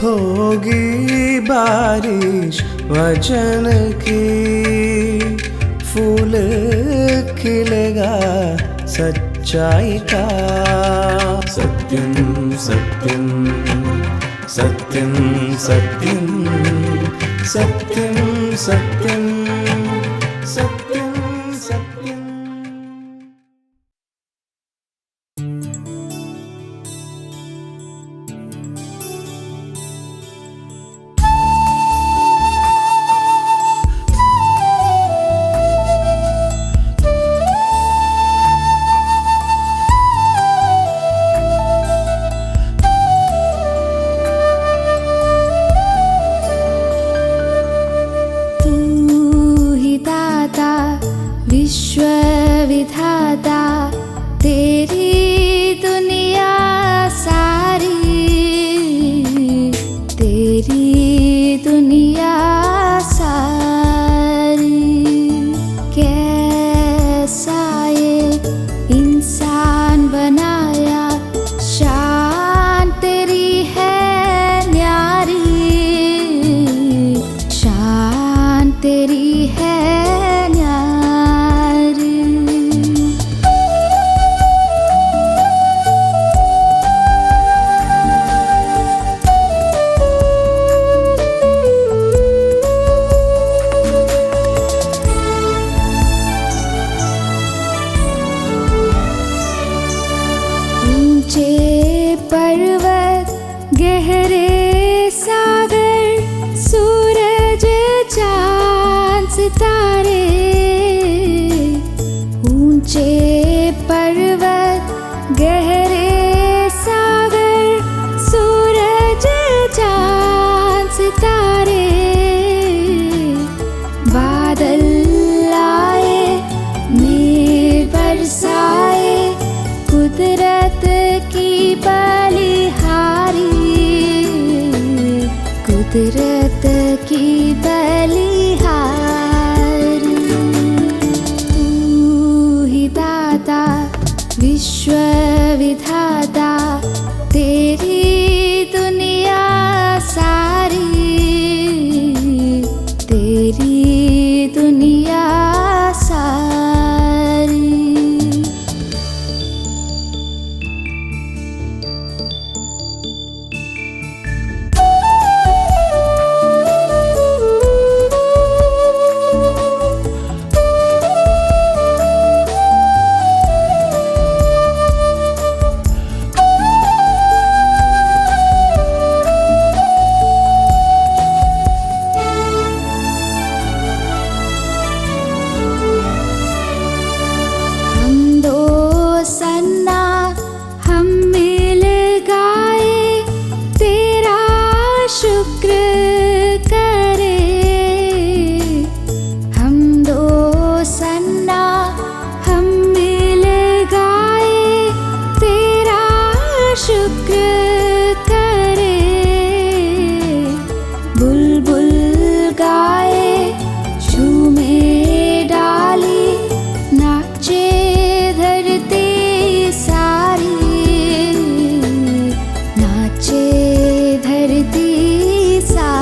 होगी बारिश वचन की, फूल खिलेगा सच्चाई का। सत्यम सत्यम सत्यम सत्यम सत्यम सत्यम सत्यम सत्यम। विश्वविधाता तेरी दुनिया सारी, तेरी दुनिया सारी। कैसा ये इंसान बनाया, शान तेरी है न्यारी, शान तेरी है पर्वत गहरे सागर, सूरज चांद सितारे। ऊंचे पर्वत गहरे सागर, सूरज चांद सितारे। बादल आए मेघ बरसाए, कुदरत की बलिहारी, कुदरत की बलिहारी। तू ही दाता विश्वविधाता, तेरी दुनिया सारी, तेरी दुनिया सारी। शुक्र करे हम दो सन्ना, हम मिल गाए तेरा शुक्र करे। बुलबुल गाए झूमे डाली, नाचे धरती सारी, नाचे धरती सारी।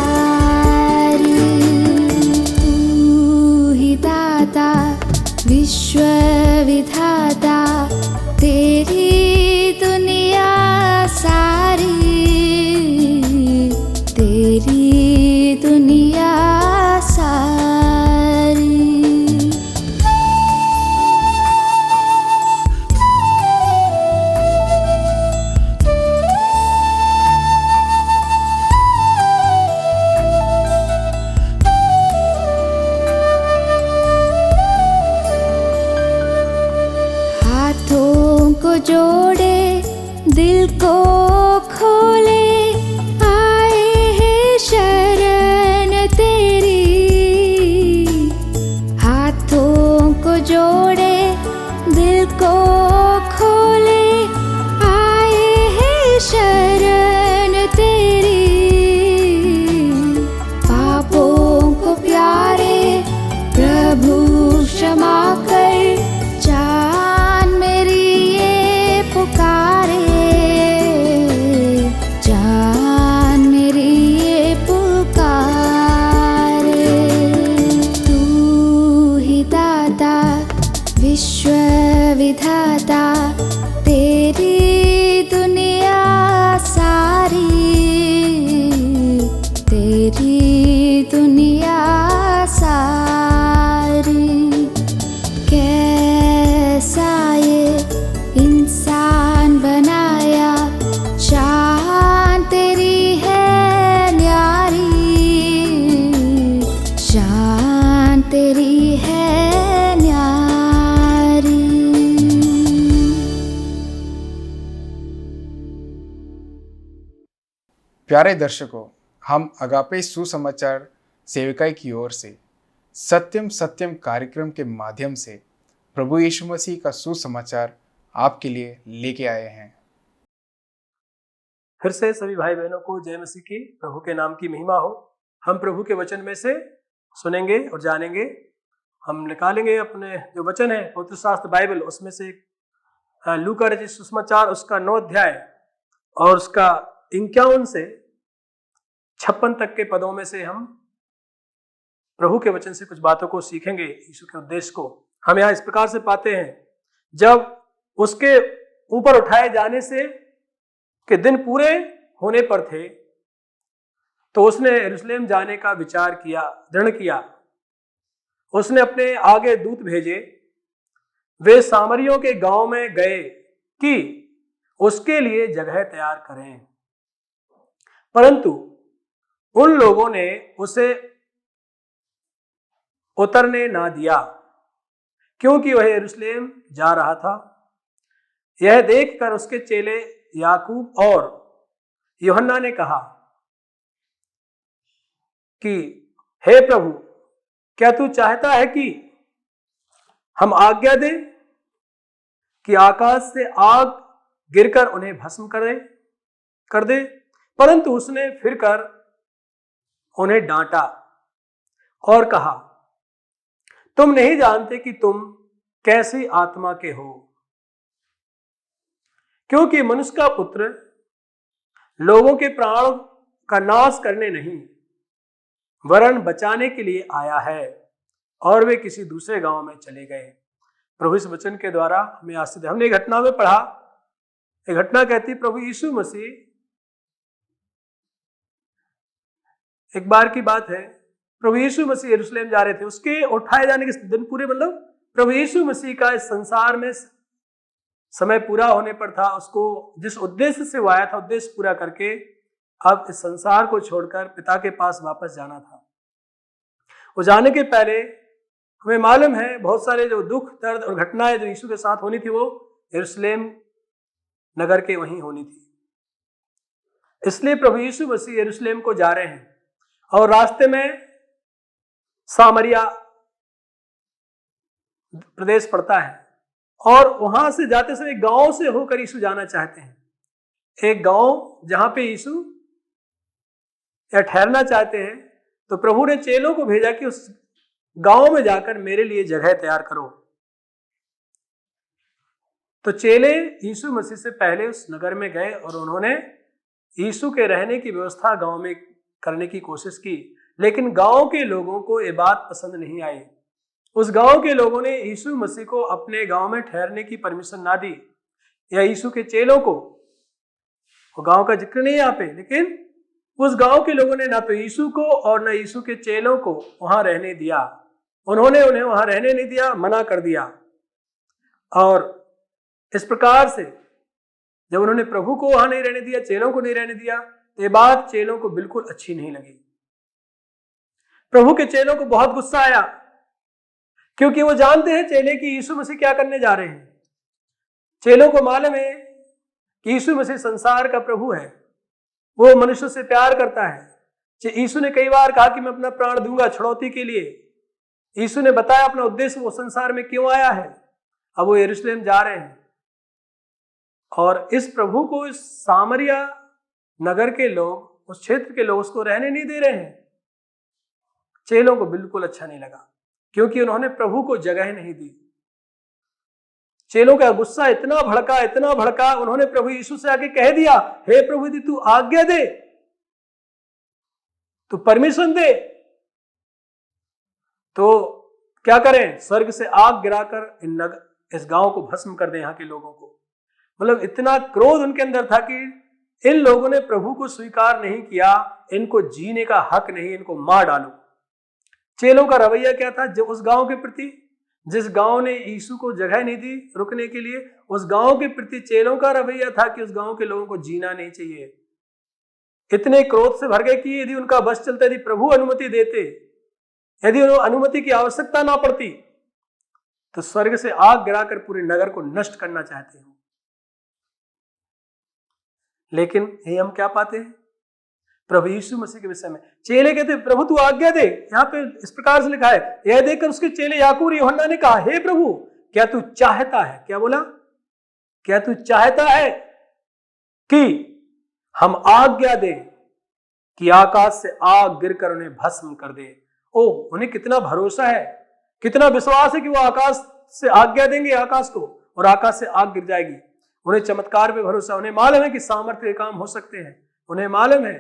प्यारे दर्शकों, हम अगापे सुसमाचार सेविकाई की ओर से सत्यम सत्यम कार्यक्रम के माध्यम से प्रभु यीशु मसीह का सुसमाचार आपके लिए लेके आए हैं। फिर से सभी भाई बहनों को जय मसीह की, प्रभु के नाम की महिमा हो। हम प्रभु के वचन में से सुनेंगे और जानेंगे। हम निकालेंगे अपने जो वचन है पवित्र शास्त्र बाइबल, उसमें से लूका रचित सुसमाचार उसका 9 अध्याय और उसका 51 से 56 तक के पदों में से हम प्रभु के वचन से कुछ बातों को सीखेंगे। यीशु के उद्देश्य को हम यहाँ इस प्रकार से पाते हैं। जब उसके ऊपर उठाए जाने से के दिन पूरे होने पर थे तो उसने यरूशलेम जाने का विचार किया, दृढ़ किया। उसने अपने आगे दूत भेजे, वे सामरियों के गांव में गए कि उसके लिए जगह तैयार करें, परंतु उन लोगों ने उसे उतरने ना दिया, क्योंकि वह यरूशलेम जा रहा था। यह देखकर उसके चेले याकूब और यूहन्ना ने कहा कि हे प्रभु, क्या तू चाहता है कि हम आज्ञा दें कि आकाश से आग गिरकर उन्हें भस्म कर दे? परंतु उसने फिरकर उन्हें डांटा और कहा, तुम नहीं जानते कि तुम कैसी आत्मा के हो, क्योंकि मनुष्य का पुत्र लोगों के प्राण का नाश करने नहीं वरन बचाने के लिए आया है। और वे किसी दूसरे गांव में चले गए। प्रभु इस वचन के द्वारा हमें आशीष दे। हमने एक घटना में पढ़ा, एक घटना कहती प्रभु यीशु मसीह, एक बार की बात है, प्रभु यीशु मसीह यरूशलेम जा रहे थे। उसके उठाए जाने के दिन पूरे, मतलब प्रभु यीशु मसीह का इस संसार में समय पूरा होने पर था। उसको जिस उद्देश्य से वो आया था, उद्देश्य पूरा करके अब इस संसार को छोड़कर पिता के पास वापस जाना था। वो जाने के पहले हमें मालूम है बहुत सारे जो दुख, दर्द और घटनाएं जो यीशु के साथ होनी थी वो यरूशलेम नगर के वहीं होनी थी। इसलिए प्रभु यीशु मसीह यरूशलेम को जा रहे हैं और रास्ते में सामरिया प्रदेश पड़ता है और वहां से जाते समय गांव से होकर यीशु जाना चाहते हैं। एक गांव जहां पे यीशु या ठहरना चाहते हैं, तो प्रभु ने चेलों को भेजा कि उस गांव में जाकर मेरे लिए जगह तैयार करो। तो चेले यीशु मसीह से पहले उस नगर में गए और उन्होंने यीशु के रहने की व्यवस्था गांव में करने की कोशिश की, लेकिन गांव के लोगों को ये बात पसंद नहीं आई। उस गांव के लोगों ने यीशु मसीह को अपने गांव में ठहरने की परमिशन ना दी, या यीशु के चेलों को, वो गांव का जिक्र नहीं है यहाँ पे, लेकिन उस गांव के लोगों ने ना तो यीशु को और ना यीशु के चेलों को वहां रहने दिया। उन्होंने उन्हें वहां रहने नहीं दिया, मना कर दिया। और इस प्रकार से जब उन्होंने प्रभु को वहां नहीं रहने दिया, चेलों को नहीं रहने दिया, तो ये बात चेलों को बिल्कुल अच्छी नहीं लगी। प्रभु के चेलों को बहुत गुस्सा आया, क्योंकि वो जानते हैं चेले कि यीशु मसीह क्या करने जा रहे हैं। चेलों को मालूम है कि यीशु मसीह संसार का प्रभु है, वो मनुष्य से प्यार करता है। यीशु ने कई बार कहा कि मैं अपना प्राण दूंगा छुड़ौती के लिए। यीशु ने बताया अपना उद्देश्य, वो संसार में क्यों आया है। अब वो यरूशलेम जा रहे हैं और इस प्रभु को इस सामरिया नगर के लोग, उस क्षेत्र के लोग उसको रहने नहीं दे रहे हैं। चेलों को बिल्कुल अच्छा नहीं लगा, क्योंकि उन्होंने प्रभु को जगह नहीं दी। चेलों का गुस्सा इतना भड़का, उन्होंने प्रभु यीशु से आके कह दिया, हे प्रभु यदि तू आज्ञा दे, तू परमिशन दे, तो क्या करें, स्वर्ग से आग गिराकर इस गांव को भस्म कर दे, यहाँ के लोगों को। मतलब इतना क्रोध उनके अंदर था कि इन लोगों ने प्रभु को स्वीकार नहीं किया, इनको जीने का हक नहीं, इनको मार डालो। चेलों का रवैया क्या था जो उस गांव के प्रति, जिस गांव ने यीशु को जगह नहीं दी रुकने के लिए, उस गांव के प्रति चेलों का रवैया था कि उस गांव के लोगों को जीना नहीं चाहिए। इतने क्रोध से भर गए कि यदि उनका बस चलता, यदि प्रभु अनुमति देते, यदि उन्हें अनुमति की आवश्यकता ना पड़ती, तो स्वर्ग से आग गिराकर पूरे नगर को नष्ट करना चाहते हैं। लेकिन ये हम क्या पाते हैं, प्रभु यीशु मसीह के विषय में। चेले कहते प्रभु तू आज्ञा दे। यहाँ पे इस प्रकार से लिखा है, यह देखकर उसके चेले याकूब और यूहन्ना ने कहा, हे प्रभु क्या तू चाहता है, क्या बोला, क्या तू चाहता है कि हम आज्ञा दे कि आकाश से आग गिरकर उन्हें भस्म कर दे। ओ, उन्हें कितना भरोसा है, कितना विश्वास है कि वो आकाश से आज्ञा देंगे आकाश को और आकाश से आग गिर जाएगी। उन्हें चमत्कार पे भरोसा, उन्हें मालूम है कि सामर्थ्य के काम हो सकते हैं, उन्हें मालूम है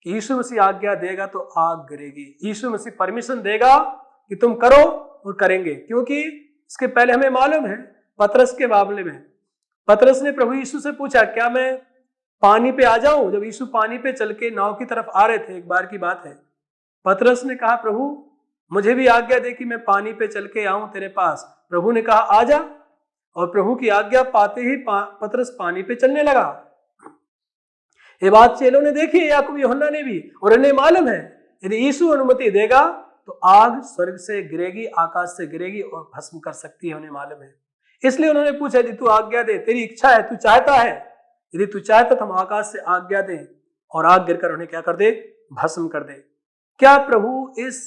कि यीशु मसीह आज्ञा देगा तो आग गिरेगी, यीशु मसीह परमिशन देगा कि तुम करो और करेंगे। क्योंकि इसके पहले हमें मालूम है पतरस के मामले में, पतरस ने प्रभु यीशु से पूछा क्या मैं पानी पे आ जाऊं। जब यीशु पानी पे चल के नाव की तरफ आ रहे थे, एक बार की बात है, पतरस ने कहा प्रभु मुझे भी आज्ञा दे कि मैं पानी पे चल के आऊं तेरे पास। प्रभु ने कहा आ जा, और प्रभु की आज्ञा पाते ही पतरस पानी पे चलने लगा। ये बात चेलों ने देखी, याकूब यूहन्ना ने भी, और इन्हें मालूम है यदि यीशु अनुमति देगा तो आग स्वर्ग से गिरेगी, आकाश से गिरेगी और भस्म कर सकती है, उन्हें मालूम है। इसलिए उन्होंने पूछा यदि तू आज्ञा दे, तेरी इच्छा है, तू चाहता है, यदि तू चाहता तो हम आकाश से आज्ञा दें और आग गिरकर उन्हें क्या कर दे, भस्म कर दे। क्या प्रभु इस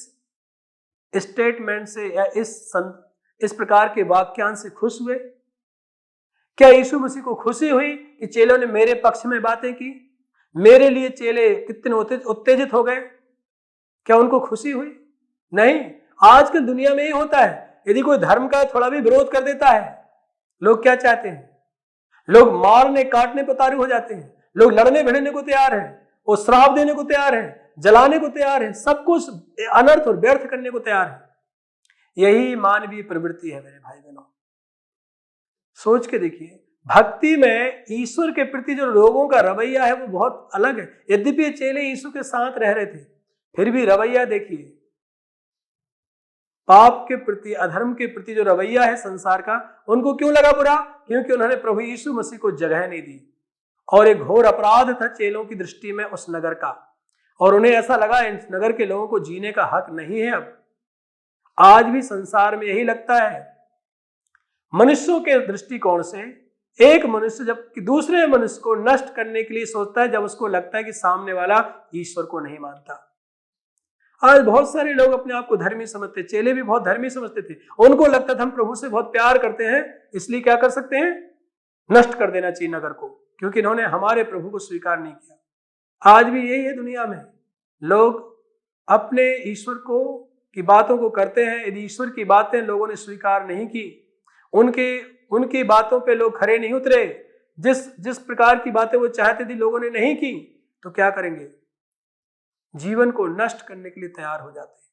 स्टेटमेंट से या इस प्रकार के वाक्यांश से खुश हुए? क्या यीशु मसीह को खुशी हुई कि चेलों ने मेरे पक्ष में बातें की? मेरे लिए चेले कितने उत्तेजित हो गए? क्या उनको खुशी हुई? नहीं। आजकल दुनिया में ये होता है, यदि कोई धर्म का थोड़ा भी विरोध कर देता है, लोग क्या चाहते हैं, लोग मारने काटने पर उतारू हो जाते हैं, लोग लड़ने भिड़ने को तैयार हैं, वो श्राप देने को तैयार है, जलाने को तैयार है, सब कुछ अनर्थ और व्यर्थ करने को तैयार है। यही मानवीय प्रवृत्ति है मेरे भाई बहनों। सोच के देखिए, भक्ति में ईश्वर के प्रति जो लोगों का रवैया है वो बहुत अलग है। यद्यपि चेले यीशु के साथ रह रहे थे, फिर भी रवैया देखिए, पाप के प्रति, अधर्म के प्रति जो रवैया है संसार का, उनको क्यों लगा बुरा? क्योंकि उन्होंने प्रभु यीशु मसीह को जगह नहीं दी, और एक घोर अपराध था चेलों की दृष्टि में उस नगर का, और उन्हें ऐसा लगा इस नगर के लोगों को जीने का हक नहीं है। अब आज भी संसार में यही लगता है, मनुष्यों के दृष्टिकोण से एक मनुष्य जब कि दूसरे मनुष्य को नष्ट करने के लिए सोचता है, जब उसको लगता है कि सामने वाला ईश्वर को नहीं मानता। आज बहुत सारे लोग अपने आप को धर्मी समझते, चेले भी बहुत धर्मी समझते थे, उनको लगता था हम प्रभु से बहुत प्यार करते हैं, इसलिए क्या कर सकते हैं, नष्ट कर देना चाहिए नगर को, क्योंकि इन्होंने हमारे प्रभु को स्वीकार नहीं किया। आज भी यही है दुनिया में, लोग अपने ईश्वर को की बातों को करते हैं। यदि ईश्वर की बातें लोगों ने स्वीकार नहीं की, उनकी बातों पे लोग खरे नहीं उतरे, जिस प्रकार की बातें वो चाहते थे लोगों ने नहीं की, तो क्या करेंगे, जीवन को नष्ट करने के लिए तैयार हो जाते हैं।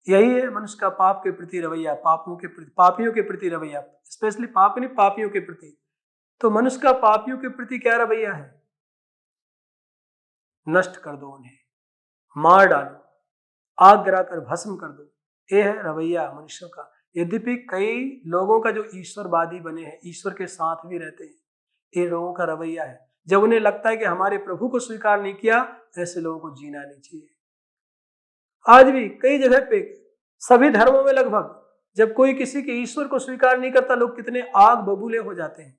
यही है मनुष्य का पाप के प्रति रवैया, पापियों के प्रति रवैया, स्पेशली पाप नहीं, पापियों के प्रति। तो मनुष्य का पापियों के प्रति क्या रवैया है? नष्ट कर दो उन्हें, मार डालो, आग गिराकर भस्म कर दो, ये है रवैया मनुष्यों का। यद्यपि कई लोगों का जो ईश्वरवादी बने हैं, ईश्वर के साथ भी रहते हैं, ये लोगों का रवैया है। जब उन्हें लगता है कि हमारे प्रभु को स्वीकार नहीं किया, ऐसे लोगों को जीना नहीं चाहिए। आज भी कई जगह पे, सभी धर्मों में लगभग, जब कोई किसी के ईश्वर को स्वीकार नहीं करता, लोग कितने आग बबूले हो जाते हैं।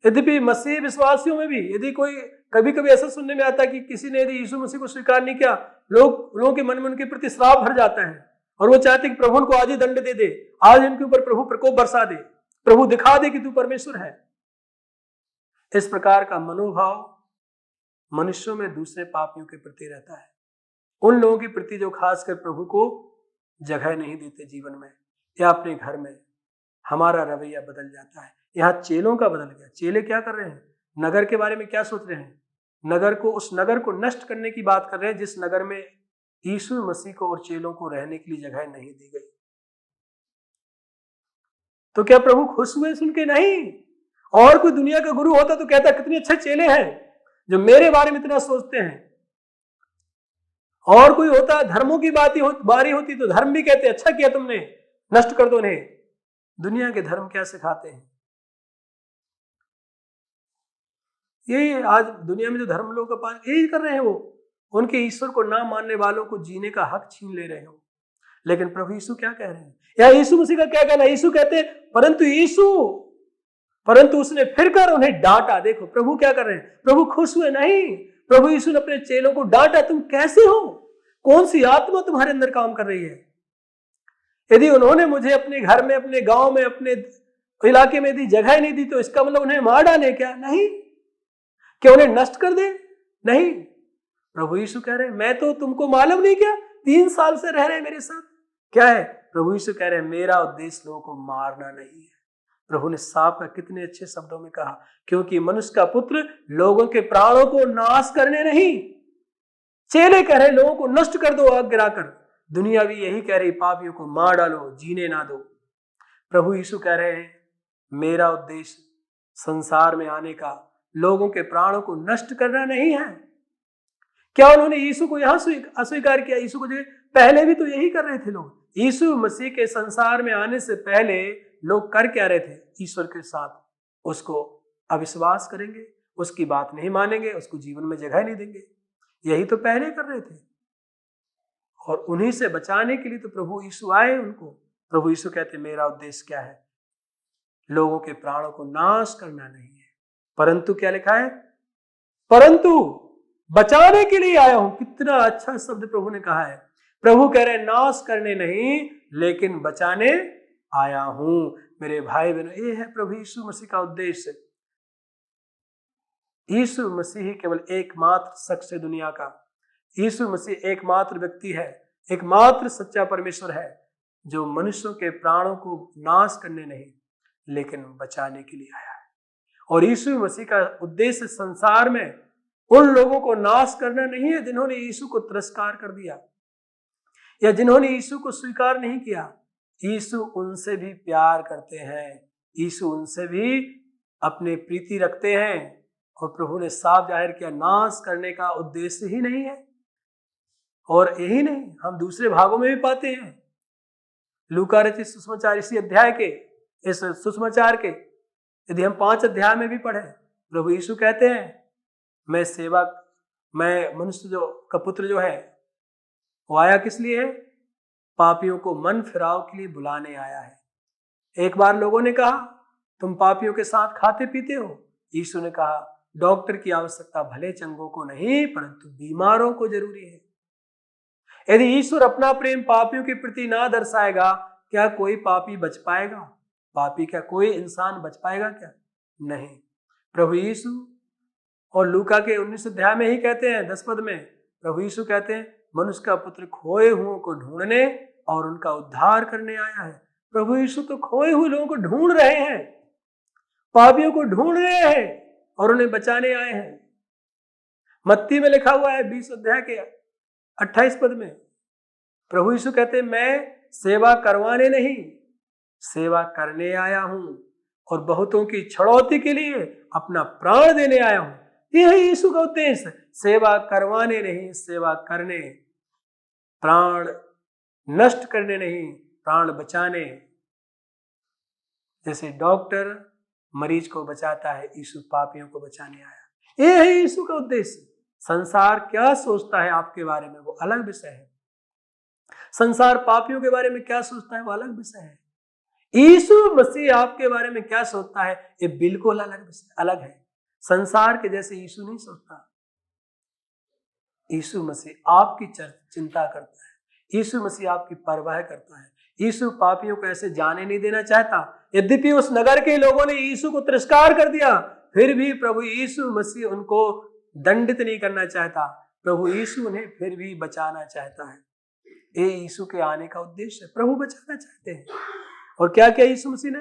यद्यपि मसीह विश्वासियों में भी यदि कोई कभी कभी ऐसा सुनने में आता है कि किसी ने यदि यीशु मसीह को स्वीकार नहीं किया, लोगों के मन में उनके प्रति श्राप भर जाता है, और वो चाहते कि प्रभु उनको आज ही दंड दे दे, आज इनके ऊपर प्रभु प्रकोप बरसा दे, प्रभु दिखा दे कि तू परमेश्वर है। इस प्रकार का मनोभाव मनुष्यों में दूसरे पापियों के प्रति रहता है, उन लोगों के प्रति जो खासकर प्रभु को जगह नहीं देते जीवन में या अपने घर में। हमारा रवैया बदल जाता है। यहाँ चेलों का बदल गया। चेले क्या कर रहे हैं, नगर के बारे में क्या सोच रहे हैं, उस नगर को नष्ट करने की बात कर रहे हैं, जिस नगर में यीशु मसीह को और चेलों को रहने के लिए जगह नहीं दी गई। तो क्या प्रभु खुश हुए सुन के? नहीं। और कोई दुनिया का गुरु होता तो कहता कितने अच्छे चेले हैं जो मेरे बारे में इतना सोचते हैं। और कोई होता, धर्मों की बारी होती तो धर्म भी कहते अच्छा किया तुमने, नष्ट कर दो उन्हें। दुनिया के धर्म क्या सिखाते हैं? यही आज दुनिया में जो धर्म लोग का पास यही कर रहे हैं, वो उनके ईश्वर को ना मानने वालों को जीने का हक छीन ले रहे हो। लेकिन प्रभु यीशु क्या कह रहे हैं, या यीशु मसीह का क्या कहना है? यीशु कहते हैं, परंतु यीशु परंतु उसने फिर कर उन्हें डांटा। देखो प्रभु क्या कर रहे हैं, प्रभु खुश हुए नहीं, प्रभु यीशु ने अपने चेलों को डांटा, तुम कैसे हो, कौन सी आत्मा तुम्हारे अंदर काम कर रही है। यदि उन्होंने मुझे अपने घर में, अपने गांव में, अपने इलाके में यदि जगह नहीं दी तो इसका मतलब उन्हें मार डाले क्या? नहीं। क्या उन्हें नष्ट कर दे? नहीं। प्रभु यीशु कह रहे हैं मैं तो तुमको मालूम नहीं क्या, 3 साल से रह रहे हैं मेरे साथ। क्या है? प्रभु यीशु कह रहे हैं मेरा उद्देश्य लोगों को मारना नहीं है। प्रभु ने साफ का कितने अच्छे शब्दों में कहा, क्योंकि मनुष्य का पुत्र लोगों के प्राणों को नाश करने नहीं। चेले कह रहे लोगों को नष्ट कर दो आग गिराकर, दुनिया भी यही कह रही पापियों को मार डालो, जीने ना दो। प्रभु यीशु कह रहे हैं मेरा उद्देश्य संसार में आने का लोगों के प्राणों को नष्ट करना नहीं है। क्या उन्होंने यीशु को यहां अस्वीकार किया? यीशु को जो पहले भी तो यही कर रहे थे लोग। यीशु मसीह के संसार में आने से पहले लोग कर क्या रहे थे? ईश्वर के साथ उसको अविश्वास करेंगे, उसकी बात नहीं मानेंगे, उसको जीवन में जगह नहीं देंगे। यही तो पहले कर रहे थे और उन्हीं से बचाने के लिए तो प्रभु यीशु आए उनको। प्रभु यीशु कहते मेरा उद्देश्य क्या है? लोगों के प्राणों को नाश करना नहीं है, परंतु क्या लिखा है? परंतु बचाने के लिए आया हूं। कितना अच्छा शब्द प्रभु ने कहा है। प्रभु कह रहे नाश करने नहीं लेकिन बचाने आया हूं। मेरे भाई बहनों, ये है प्रभु यीशु मसीह का उद्देश्य। यीशु मसीह केवल एकमात्र शख्स है दुनिया का। यीशु मसीह एकमात्र व्यक्ति है, एकमात्र सच्चा परमेश्वर है जो मनुष्यों के प्राणों को नाश करने नहीं लेकिन बचाने के लिए आया है। और यीशु मसीह का उद्देश्य संसार में उन लोगों को नाश करना नहीं है जिन्होंने यीशु को तिरस्कार कर दिया या जिन्होंने यीशु को स्वीकार नहीं किया। यीशु उनसे भी प्यार करते हैं, यीशु उनसे भी अपने प्रीति रखते हैं। और प्रभु ने साफ जाहिर किया नाश करने का उद्देश्य ही नहीं है। और यही नहीं, हम दूसरे भागों में भी पाते हैं। लूका रचित सुसमाचार इसी अध्याय के, इस सुसमाचार के यदि हम 5 अध्याय में भी पढ़े, प्रभु यीशु कहते हैं मैं मनुष्य जो का पुत्र जो है वो आया किस लिए है? पापियों को मन फिराव के लिए बुलाने आया है। एक बार लोगों ने कहा तुम पापियों के साथ खाते पीते हो। यीशु ने कहा डॉक्टर की आवश्यकता भले चंगों को नहीं परंतु बीमारों को जरूरी है। यदि ईश्वर अपना प्रेम पापियों के प्रति ना दर्शाएगा, क्या कोई पापी बच पाएगा? पापी क्या कोई इंसान बच पाएगा क्या? नहीं। प्रभु यीशु और लूका के 19 अध्याय में ही कहते हैं 10 पद में, प्रभु यीशु कहते हैं मनुष्य का पुत्र खोए हुओं को ढूंढने और उनका उद्धार करने आया है। प्रभु यीशु तो खोए हुए लोगों को ढूंढ रहे हैं, पापियों को ढूंढ रहे हैं और उन्हें बचाने आए हैं। मत्ती में लिखा हुआ है 20 अध्याय के 28 पद में, प्रभु यीशु कहते हैं मैं सेवा करवाने नहीं सेवा करने आया हूं और बहुतों की छड़ौती के लिए अपना प्राण देने आया हूं। यह है यीशु का उद्देश्य, सेवा करवाने नहीं सेवा करने, प्राण नष्ट करने नहीं प्राण बचाने। जैसे डॉक्टर मरीज को बचाता है, यीशु पापियों को बचाने आया। यह है यीशु का उद्देश्य। संसार क्या सोचता है आपके बारे में वो अलग विषय है, संसार पापियों के बारे में क्या सोचता है वो अलग विषय है। यीशु मसीह आपके बारे में क्या सोचता है ये बिल्कुल अलग है। संसार के जैसे यीशु नहीं सोचता। यीशु मसीह आपकी चिंता करता है, यीशु मसीह आपकी परवाह करता है। यीशु पापियों को ऐसे जाने नहीं देना चाहता। यद्यपि उस नगर के लोगों ने यीशु को तिरस्कार कर दिया, फिर भी प्रभु यीशु मसीह उनको दंडित नहीं करना चाहता। प्रभु यीशु उन्हें फिर भी बचाना चाहता है। ये यीशु के आने का उद्देश्य है, प्रभु बचाना चाहते हैं। और क्या क्या यीशु मसीह ने,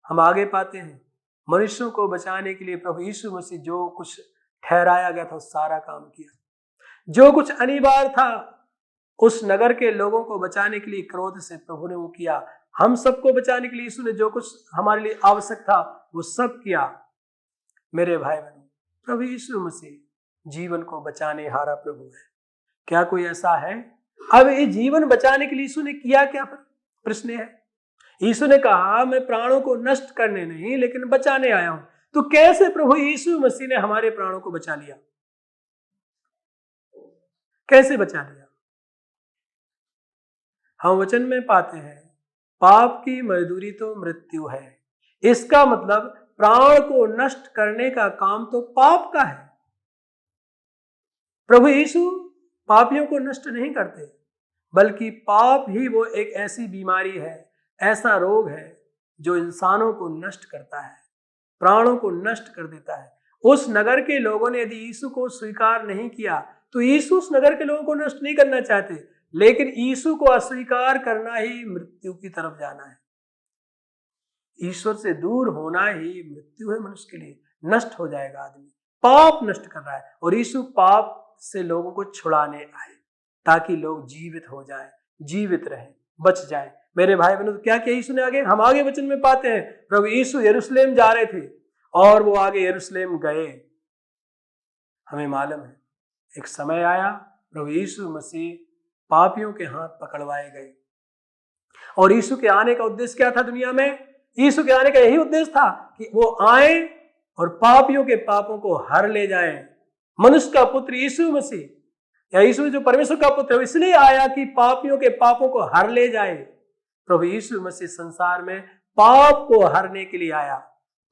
हम आगे पाते हैं, मनुष्यों को बचाने के लिए प्रभु यीशु मसीह जो कुछ ठहराया गया था सारा काम किया। जो कुछ अनिवार्य था उस नगर के लोगों को बचाने के लिए क्रोध से प्रभु ने वो किया। हम सबको बचाने के लिए यीशु ने जो कुछ हमारे लिए आवश्यक था वो सब किया। मेरे भाई बहनों, प्रभु यीशु मसीह जीवन को बचाने हारा प्रभु है। क्या कोई ऐसा है? अब ये जीवन बचाने के लिए यीशु ने किया क्या? प्रश्न है। यीशु ने कहा मैं प्राणों को नष्ट करने नहीं लेकिन बचाने आया हूं। तो कैसे प्रभु यीशु मसीह ने हमारे प्राणों को बचा लिया? कैसे बचा लिया? हम वचन में पाते हैं पाप की मजदूरी तो मृत्यु है। इसका मतलब प्राण को नष्ट करने का काम तो पाप का है। प्रभु यीशु पापियों को नष्ट नहीं करते, बल्कि पाप ही वो एक ऐसी बीमारी है, ऐसा रोग है जो इंसानों को नष्ट करता है, प्राणों को नष्ट कर देता है। उस नगर के लोगों ने यदि यीशु को स्वीकार नहीं किया तो यीशु उस नगर के लोगों को नष्ट नहीं करना चाहते, लेकिन यीशु को अस्वीकार करना ही मृत्यु की तरफ जाना है। ईश्वर से दूर होना ही मृत्यु है मनुष्य के लिए, नष्ट हो जाएगा आदमी। पाप नष्ट कर रहा है और यीशु पाप से लोगों को छुड़ाने आए ताकि लोग जीवित हो जाएं, जीवित रहें, बच जाएं। मेरे भाई बहनों, तो क्या किया यीशु ने आगे? हम आगे वचन में पाते हैं, प्रभु यीशु यरूशलेम जा रहे थे और वो आगे यरूशलेम गए। हमें मालूम है एक समय आया प्रभु यीशु मसीह पापियों के हाथ पकड़वाए गए। और यीशु के आने का उद्देश्य क्या था दुनिया में? यीशु के आने का यही उद्देश्य था कि वो आए और पापियों के पापों को हर ले जाएं। मनुष्य का पुत्र यीशु मसीह, या यीशु जो परमेश्वर का पुत्र है, इसलिए आया कि पापियों के पापों को हर ले जाए। प्रभु यीशु मसीह संसार में पाप को हरने के लिए आया,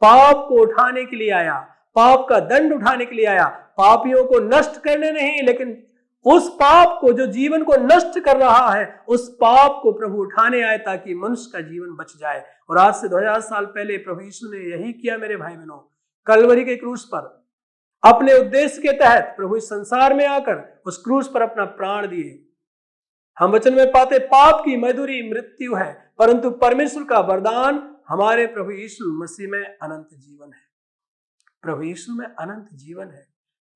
पाप को उठाने के लिए आया, पाप का दंड उठाने के लिए आया, पापियों को नष्ट करने नहीं, लेकिन उस पाप को जो जीवन को नष्ट कर रहा है, उस पाप को प्रभु उठाने आए ताकि मनुष्य का जीवन बच जाए। और आज से 2000 साल पहले प्रभु यीशु ने यही किया मेरे भाई बहनों। कलवरी के क्रूस पर अपने उद्देश्य के तहत प्रभु इस संसार में आकर उस क्रूस पर अपना प्राण दिए। हम वचन में पाते पाप की मजदूरी मृत्यु है, परंतु परमेश्वर का वरदान हमारे प्रभु यीशु मसीह में अनंत जीवन है। प्रभु यीशु में अनंत जीवन है।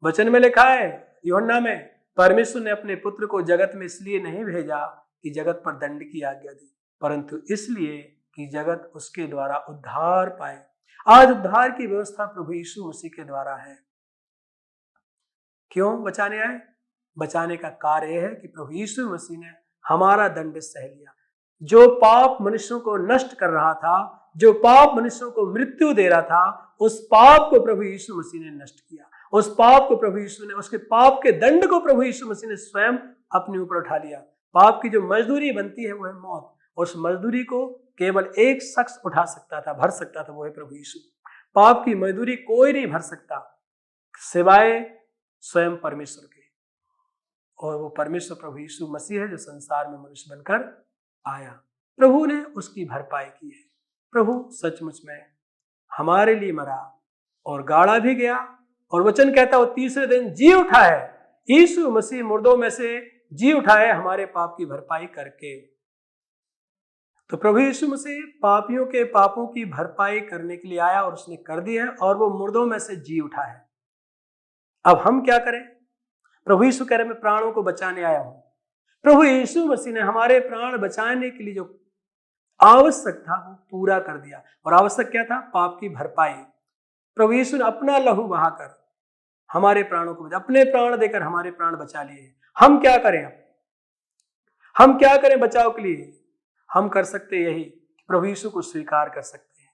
वचन में लिखा है यूहन्ना में, परमेश्वर ने अपने पुत्र को जगत में इसलिए नहीं भेजा कि जगत पर दंड की आज्ञा दी, परंतु इसलिए कि जगत उसके द्वारा उद्धार पाए। आज उद्धार की व्यवस्था प्रभु यीशु मसीह के द्वारा है। क्यों बचाने आए? बचाने का कार्य है कि प्रभु यीशु मसीह ने हमारा दंड सह लिया। जो पाप मनुष्यों को नष्ट कर रहा था, जो पाप मनुष्यों को मृत्यु दे रहा था, उस पाप को प्रभु यीशु मसीह ने नष्ट किया। उस पाप को प्रभु यीशु ने, उसके पाप के दंड को प्रभु यीशु मसीह ने स्वयं अपने ऊपर उठा लिया। पाप की जो मजदूरी बनती है वो है मौत, और उस मजदूरी को केवल एक शख्स उठा सकता था, भर सकता था, वो है प्रभु यीशु। पाप की मजदूरी कोई नहीं भर सकता सिवाय स्वयं परमेश्वर के, और वो परमेश्वर प्रभु यीशु मसीह है जो संसार में मनुष्य बनकर आया। प्रभु ने उसकी भरपाई की है। प्रभु सचमुच में हमारे लिए मरा और गाड़ा भी गया, और वचन कहता वो तीसरे दिन जी उठा है। यीशु मसीह मुर्दों में से जी उठा है हमारे पाप की भरपाई करके। तो प्रभु यीशु मसीह पापियों के पापों की भरपाई करने के लिए आया और उसने कर दी है, और वो मुर्दों में से जी उठा है। अब हम क्या करें? प्रभु यीशु कह रहे मैं प्राणों को बचाने आया हूं। प्रभु यीशु मसीह ने हमारे प्राण बचाने के लिए जो आवश्यक था वो पूरा कर दिया, और आवश्यक क्या था? पाप की भरपाई। प्रभु यीशु ने अपना लहू बहाकर हमारे प्राणों को, अपने प्राण देकर हमारे प्राण बचा लिए। हम क्या करें? हम क्या करें बचाव के लिए? हम कर सकते यही, प्रभु यीशु को स्वीकार कर सकते हैं।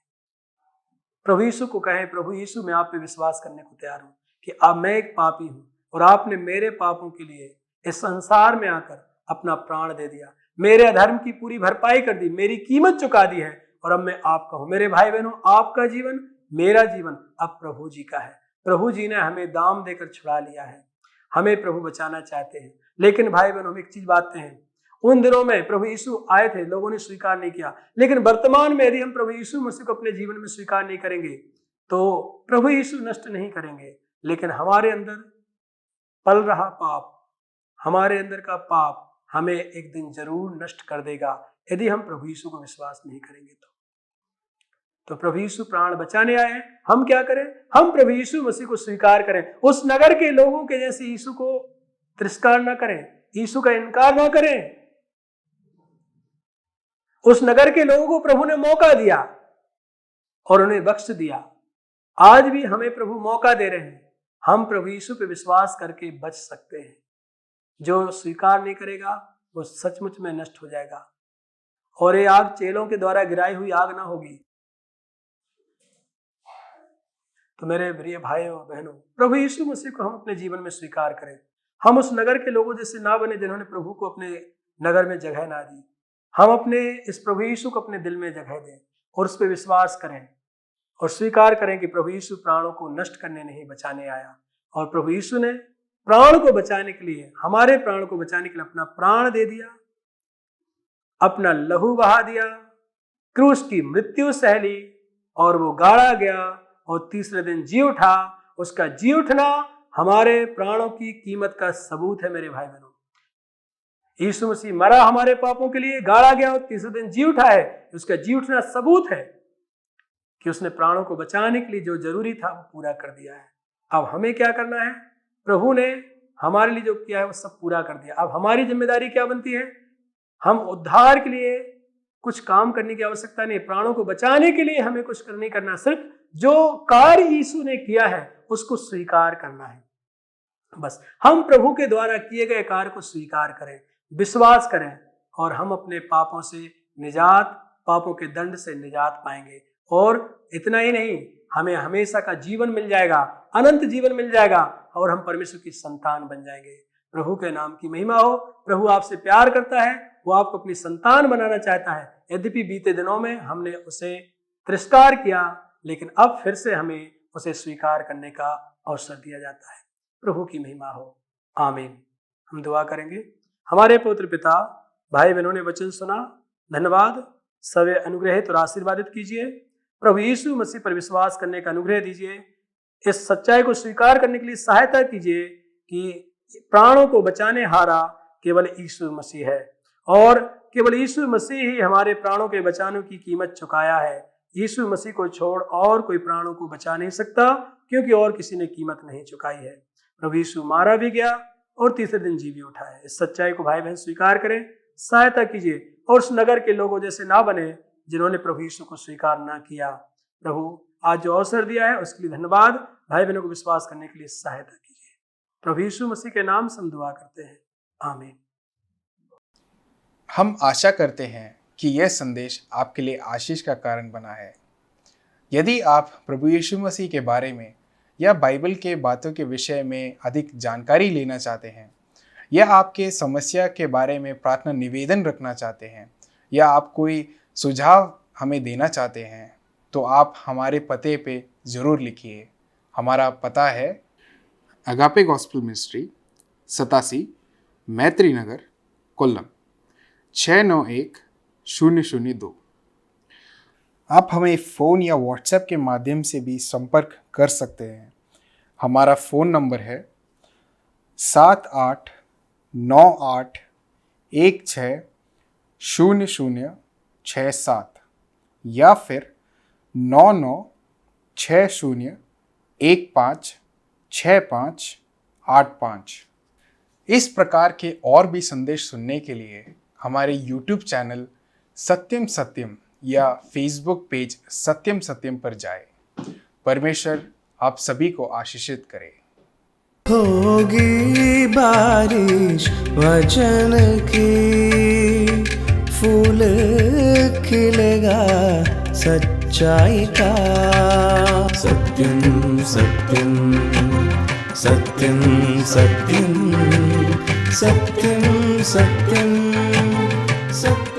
प्रभु यीशु को कहें, प्रभु यीशु मैं आप पे विश्वास करने को तैयार हूं कि अब मैं एक पापी हूं और आपने मेरे पापों के लिए इस संसार में आकर अपना प्राण दे दिया, मेरे अधर्म की पूरी भरपाई कर दी, मेरी कीमत चुका दी है, और अब मैं आपका हूं। मेरे भाई बहनों, आपका जीवन, मेरा जीवन अब प्रभु जी का है। प्रभु जी ने हमें दाम देकर छुड़ा लिया है। हमें प्रभु बचाना चाहते हैं। लेकिन भाई बहनों, हम एक चीज बात हैं, उन दिनों में प्रभु यीशु आए थे, लोगों ने स्वीकार नहीं किया। लेकिन वर्तमान में यदि हम प्रभु यीशु मसीह को अपने जीवन में स्वीकार नहीं करेंगे तो प्रभु यीशु नष्ट नहीं करेंगे, लेकिन हमारे अंदर पल रहा पाप, हमारे अंदर का पाप हमें एक दिन जरूर नष्ट कर देगा यदि हम प्रभु यीशु को विश्वास नहीं करेंगे। तो प्रभु यीशु प्राण बचाने आए हैं। हम क्या करें? हम प्रभु यीशु मसीह को स्वीकार करें। उस नगर के लोगों के जैसे यीशु को तिरस्कार ना करें, यीशु का इनकार ना करें। उस नगर के लोगों को प्रभु ने मौका दिया और उन्हें बख्श दिया। आज भी हमें प्रभु मौका दे रहे हैं। हम प्रभु यीशु पे विश्वास करके बच सकते हैं। जो स्वीकार नहीं करेगा वो सचमुच में नष्ट हो जाएगा, और ये आग चेलों के द्वारा गिराई हुई आग ना होगी। तो मेरे प्रिय भाइयों बहनों, प्रभु यीशु मसीह को हम अपने जीवन में स्वीकार करें। हम उस नगर के लोगों जैसे ना बने जिन्होंने प्रभु को अपने नगर में जगह ना दी। हम अपने इस प्रभु यीशु को अपने दिल में जगह दें और उस पर विश्वास करें, और स्वीकार करें कि प्रभु यीशु प्राणों को नष्ट करने नहीं बचाने आया, और प्रभु यीशु ने प्राण को बचाने के लिए, हमारे प्राण को बचाने के लिए अपना प्राण दे दिया, अपना लहू बहा दिया, क्रूस की मृत्यु सह ली और वो गाड़ा गया और तीसरे दिन जी उठा। उसका जी उठना हमारे प्राणों की कीमत का सबूत है मेरे भाई बहनों। यीशु मसीह मरा हमारे पापों के लिए, गाड़ा गया और तीसरे दिन जी उठा है। उसका जी उठना सबूत है कि उसने प्राणों को बचाने के लिए जो जरूरी था वो पूरा कर दिया है। अब हमें क्या करना है? प्रभु ने हमारे लिए जो किया है वो सब पूरा कर दिया। अब हमारी जिम्मेदारी क्या बनती है? हम उद्धार के लिए कुछ काम करने की आवश्यकता नहीं, प्राणों को बचाने के लिए हमें कुछ नहीं करना, सिर्फ जो कार्य यीशु ने किया है उसको स्वीकार करना है। बस हम प्रभु के द्वारा किए गए कार्य को स्वीकार करें, विश्वास करें, और हम अपने पापों से निजात, पापों के दंड से निजात पाएंगे। और इतना ही नहीं, हमें हमेशा का जीवन मिल जाएगा, अनंत जीवन मिल जाएगा, और हम परमेश्वर की संतान बन जाएंगे। प्रभु के नाम की महिमा हो। प्रभु आपसे प्यार करता है, वो आपको अपनी संतान बनाना चाहता है। यद्यपि बीते दिनों में हमने उसे तिरस्कार किया, लेकिन अब फिर से हमें उसे स्वीकार करने का अवसर दिया जाता है। प्रभु की महिमा हो। आमीन। हम दुआ करेंगे। हमारे पवित्र पिता, भाई बहनों ने वचन सुना, धन्यवाद। सवे अनुग्रहित और आशीर्वादित कीजिए। प्रभु यीशु मसीह पर विश्वास करने का अनुग्रह दीजिए। इस सच्चाई को स्वीकार करने के लिए सहायता कीजिए कि प्राणों को बचाने हारा केवल यीशु मसीह है, और केवल यीशु मसीह ही हमारे प्राणों के बचाने की कीमत चुकाया है। यीशु मसीह को छोड़ और कोई प्राणों को बचा नहीं सकता, क्योंकि और किसी ने कीमत नहीं चुकाई है। प्रभु यीशु मारा भी गया और तीसरे दिन जी भी उठा है। इस सच्चाई को भाई बहन स्वीकार करें, सहायता कीजिए, और उस नगर के लोगों जैसे ना बने जिन्होंने प्रभु यीशु को स्वीकार ना किया। प्रभु आज जो अवसर दिया है उसके लिए धन्यवाद। भाई बहनों को विश्वास करने के लिए सहायता कीजिए। प्रभु यीशु मसीह के नाम से हम दुआ करते हैं। आमीन। हम आशा करते हैं कि यह संदेश आपके लिए आशीष का कारण बना है। यदि आप प्रभु यीशु मसीह के बारे में या बाइबल के बातों के विषय में अधिक जानकारी लेना चाहते हैं, या आपके समस्या के बारे में प्रार्थना निवेदन रखना चाहते हैं, या आप कोई सुझाव हमें देना चाहते हैं, तो आप हमारे पते पे ज़रूर लिखिए। हमारा पता है अगापे गॉस्पेल मिनिस्ट्री, 87 मैत्री नगर, कोल्लम 691002। आप हमें फ़ोन या व्हाट्सएप के माध्यम से भी संपर्क कर सकते हैं। हमारा फ़ोन नंबर है 7898160067 या फिर 9960156585। इस प्रकार के और भी संदेश सुनने के लिए हमारे YouTube चैनल सत्यम सत्यम या फेसबुक पेज सत्यम सत्यम पर जाएं। परमेश्वर आप सभी को आशीषित करे। होगी बारिश वचन की, फूल खिलेगा सच्चाई का। सत्यम सत्यम सत्यम सत्यम सत्यम सत्यम सत्यम।